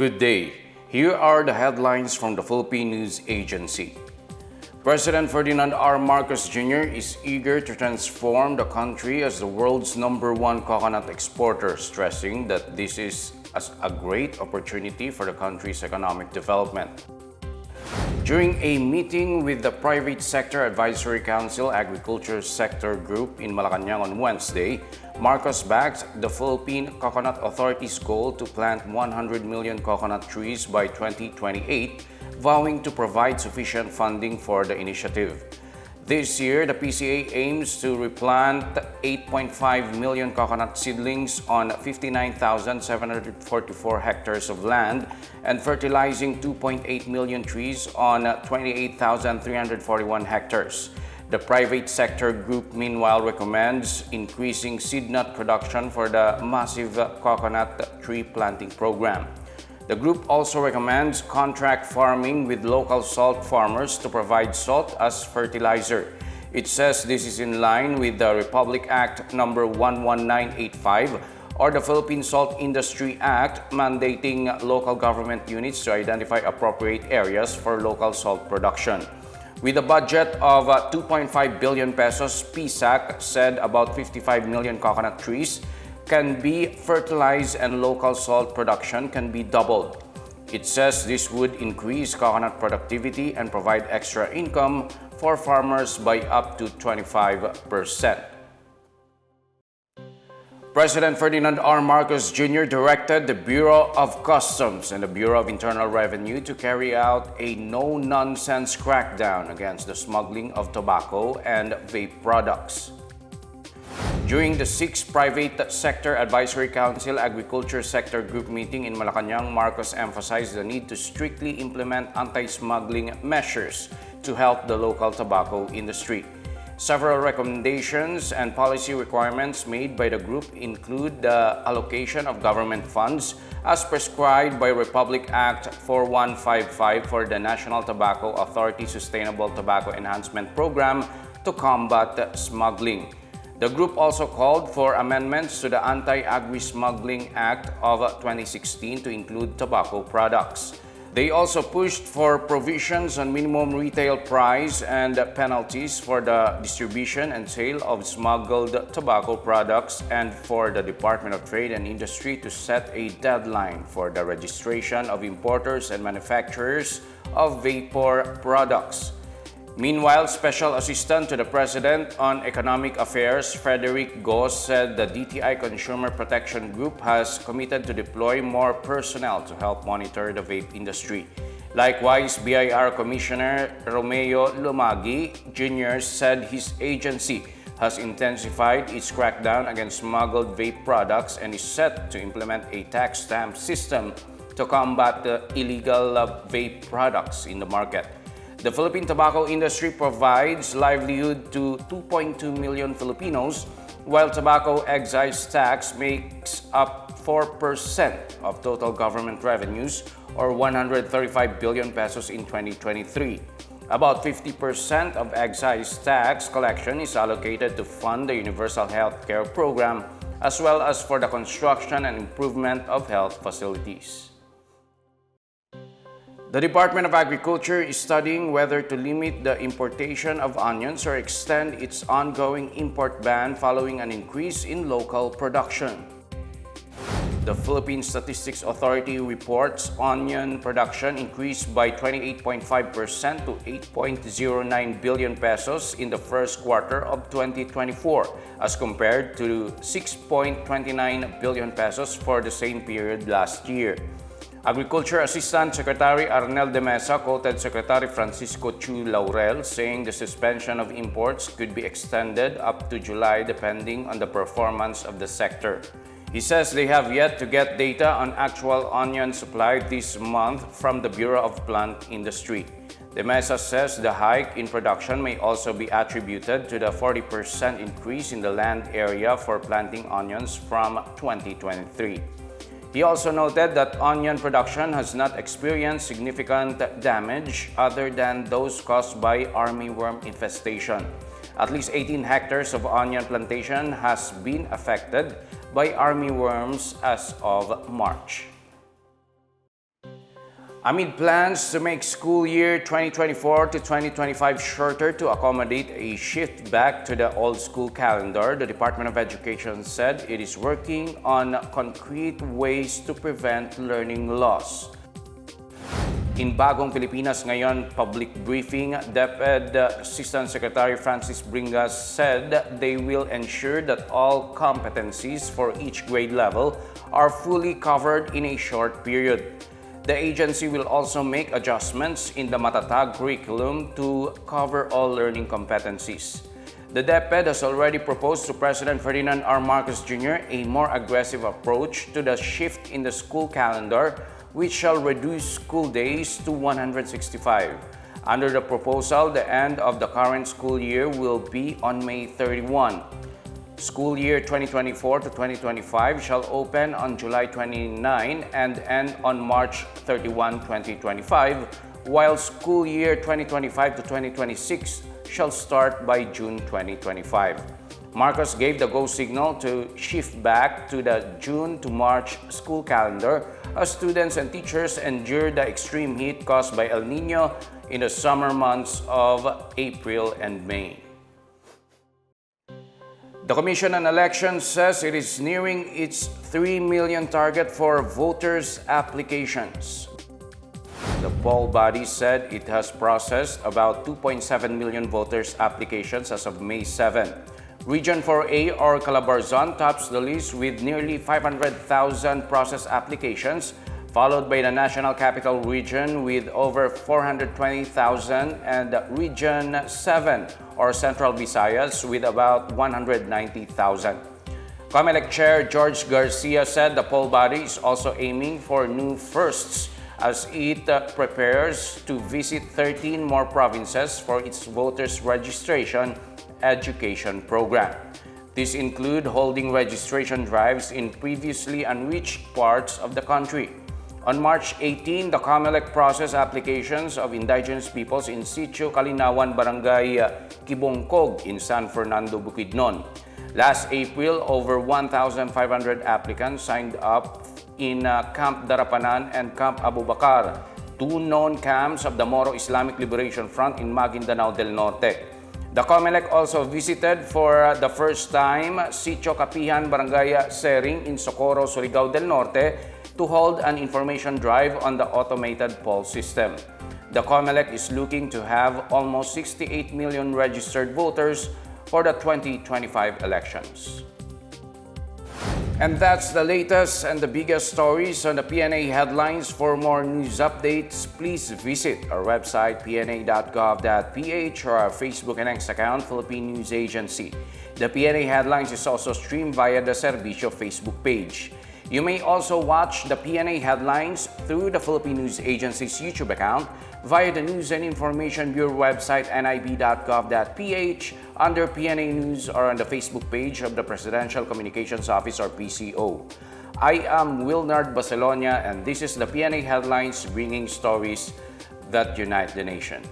Good day. Here are the headlines from the Philippine News Agency. President Ferdinand R. Marcos Jr. is eager to transform the country as the world's #1 coconut exporter, stressing that this is a great opportunity for the country's economic development. During a meeting with the Private Sector Advisory Council Agriculture Sector Group in Malacanang on Wednesday, Marcos backed the Philippine Coconut Authority's goal to plant 100 million coconut trees by 2028, vowing to provide sufficient funding for the initiative. This year, the PCA aims to replant 8.5 million coconut seedlings on 59,744 hectares of land and fertilizing 2.8 million trees on 28,341 hectares. The private sector group meanwhile recommends increasing seed nut production for the massive coconut tree planting program. The group also recommends contract farming with local salt farmers to provide salt as fertilizer. It says this is in line with the Republic Act No. 11985 or the Philippine Salt Industry Act, mandating local government units to identify appropriate areas for local salt production. With a budget of 2.5 billion pesos, PSAC said about 55 million coconut trees can be fertilized and local salt production can be doubled. It says this would increase coconut productivity and provide extra income for farmers by up to 25%. President Ferdinand R. Marcos Jr. directed the Bureau of Customs and the Bureau of Internal Revenue to carry out a no-nonsense crackdown against the smuggling of tobacco and vape products. During the 6th Private Sector Advisory Council Agriculture Sector Group meeting in Malacanang, Marcos emphasized the need to strictly implement anti-smuggling measures to help the local tobacco industry. Several recommendations and policy requirements made by the group include the allocation of government funds as prescribed by Republic Act 4155 for the National Tobacco Authority Sustainable Tobacco Enhancement Program to combat smuggling. The group also called for amendments to the Anti-Agri-Smuggling Act of 2016 to include tobacco products. They also pushed for provisions on minimum retail price and penalties for the distribution and sale of smuggled tobacco products and for the Department of Trade and Industry to set a deadline for the registration of importers and manufacturers of vapor products. Meanwhile, Special Assistant to the President on Economic Affairs Frederick Goss said the DTI Consumer Protection Group has committed to deploy more personnel to help monitor the vape industry. Likewise, BIR Commissioner Romeo Lumagi Jr. said his agency has intensified its crackdown against smuggled vape products and is set to implement a tax stamp system to combat the illegal vape products in the market. The Philippine tobacco industry provides livelihood to 2.2 million Filipinos, while tobacco excise tax makes up 4% of total government revenues or 135 billion pesos in 2023. About 50% of excise tax collection is allocated to fund the Universal Health Care Program as well as for the construction and improvement of health facilities. The Department of Agriculture is studying whether to limit the importation of onions or extend its ongoing import ban following an increase in local production. The Philippine Statistics Authority reports onion production increased by 28.5% to 8.09 billion pesos in the first quarter of 2024 as compared to 6.29 billion pesos for the same period last year. Agriculture Assistant Secretary Arnel de Mesa quoted Secretary Francisco Chu Laurel saying the suspension of imports could be extended up to July depending on the performance of the sector. He says they have yet to get data on actual onion supply this month from the Bureau of Plant Industry. De Mesa says the hike in production may also be attributed to the 40% increase in the land area for planting onions from 2023. He also noted that onion production has not experienced significant damage other than those caused by armyworm infestation. At least 18 hectares of onion plantation has been affected by armyworms as of March. Amid plans to make school year 2024 to 2025 shorter to accommodate a shift back to the old school calendar, the Department of Education said it is working on concrete ways to prevent learning loss. In Bagong Pilipinas ngayon public briefing, DepEd Assistant Secretary Francis Bringas said they will ensure that all competencies for each grade level are fully covered in a short period. The agency will also make adjustments in the Matatag curriculum to cover all learning competencies. The DepEd has already proposed to President Ferdinand R. Marcos Jr. a more aggressive approach to the shift in the school calendar, which shall reduce school days to 165. Under the proposal, the end of the current school year will be on May 31. School year 2024 to 2025 shall open on July 29 and end on March 31, 2025, while school year 2025 to 2026 shall start by June 2025. Marcos gave the go signal to shift back to the June to March school calendar as students and teachers endure the extreme heat caused by El Nino in the summer months of April and May. The Commission on Elections says it is nearing its 3 million target for voters' applications. The poll body said it has processed about 2.7 million voters' applications as of May 7. Region 4A or Calabarzon tops the list with nearly 500,000 processed applications, followed by the National Capital Region with over 420,000 and Region 7 or Central Visayas with about 190,000. Comelec Chair George Garcia said the poll body is also aiming for new firsts as it prepares to visit 13 more provinces for its voters registration education program. These include holding registration drives in previously unreached parts of the country. On March 18, the Comelec processed applications of indigenous peoples in Sitio Kalinawan, Barangay Kibongkog in San Fernando, Bukidnon. Last April, over 1,500 applicants signed up in Camp Darapanan and Camp Abubakar, two known camps of the Moro Islamic Liberation Front in Maguindanao del Norte. The Comelec also visited for the first time Sitio Kapihan, Barangay Sering in Socorro, Surigao del Norte to hold an information drive on the automated poll system. The Comelec is looking to have almost 68 million registered voters for the 2025 elections. And that's the latest and the biggest stories on the Pna Headlines. For more news updates, please visit our website pna.gov.ph or our Facebook and X account, Philippine News Agency. The Pna Headlines is also streamed via the Servicio Facebook page. You may also watch the Pna Headlines through the Philippine News Agency's YouTube account via the News and Information Bureau website nib.gov.ph, under Pna News, or on the Facebook page of the Presidential Communications Office or PCO. I am Wilnard Barcelona and this is the Pna Headlines, bringing stories that unite the nation.